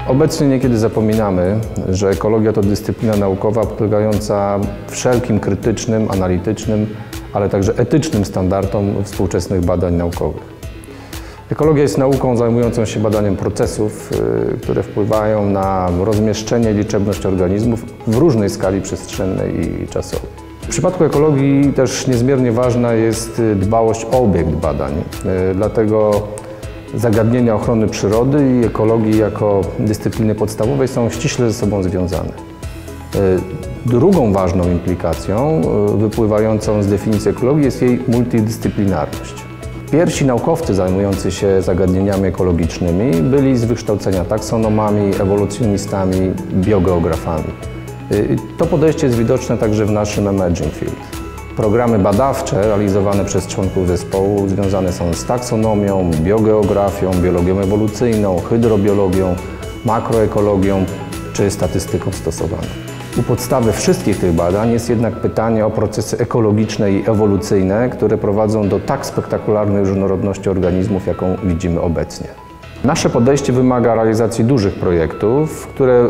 Obecnie niekiedy zapominamy, że ekologia to dyscyplina naukowa podlegająca wszelkim krytycznym, analitycznym, ale także etycznym standardom współczesnych badań naukowych. Ekologia jest nauką zajmującą się badaniem procesów, które wpływają na rozmieszczenie i liczebność organizmów w różnej skali przestrzennej i czasowej. W przypadku ekologii też niezmiernie ważna jest dbałość o obiekt badań, dlatego zagadnienia ochrony przyrody i ekologii jako dyscypliny podstawowej są ściśle ze sobą związane. Drugą ważną implikacją wypływającą z definicji ekologii jest jej multidyscyplinarność. Pierwsi naukowcy zajmujący się zagadnieniami ekologicznymi byli z wykształcenia taksonomami, ewolucjonistami, biogeografami. To podejście jest widoczne także w naszym emerging field. Programy badawcze realizowane przez członków zespołu związane są z taksonomią, biogeografią, biologią ewolucyjną, hydrobiologią, makroekologią czy statystyką stosowaną. U podstawy wszystkich tych badań jest jednak pytanie o procesy ekologiczne i ewolucyjne, które prowadzą do tak spektakularnej różnorodności organizmów, jaką widzimy obecnie. Nasze podejście wymaga realizacji dużych projektów, które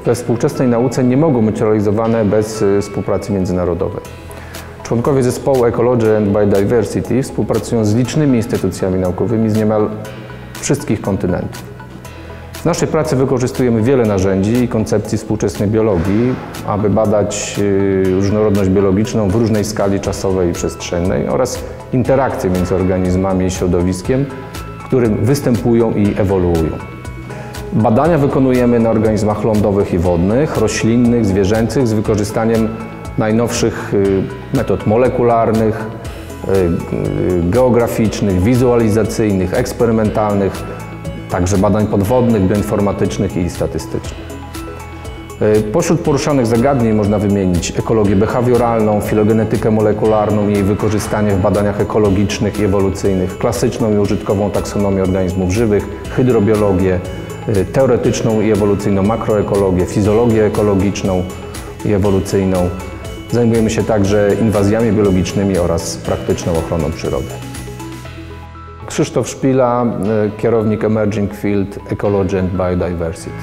we współczesnej nauce nie mogą być realizowane bez współpracy międzynarodowej. Członkowie zespołu Ecology and Biodiversity współpracują z licznymi instytucjami naukowymi z niemal wszystkich kontynentów. W naszej pracy wykorzystujemy wiele narzędzi i koncepcji współczesnej biologii, aby badać różnorodność biologiczną w różnej skali czasowej i przestrzennej oraz interakcje między organizmami i środowiskiem, w którym występują i ewoluują. Badania wykonujemy na organizmach lądowych i wodnych, roślinnych, zwierzęcych z wykorzystaniem najnowszych metod molekularnych, geograficznych, wizualizacyjnych, eksperymentalnych, także badań podwodnych, bioinformatycznych i statystycznych. Pośród poruszanych zagadnień można wymienić ekologię behawioralną, filogenetykę molekularną i jej wykorzystanie w badaniach ekologicznych i ewolucyjnych, klasyczną i użytkową taksonomię organizmów żywych, hydrobiologię, teoretyczną i ewolucyjną makroekologię, fizjologię ekologiczną i ewolucyjną. Zajmujemy się także inwazjami biologicznymi oraz praktyczną ochroną przyrody. Krzysztof Szpila, kierownik Emerging Field Ecology and Biodiversity.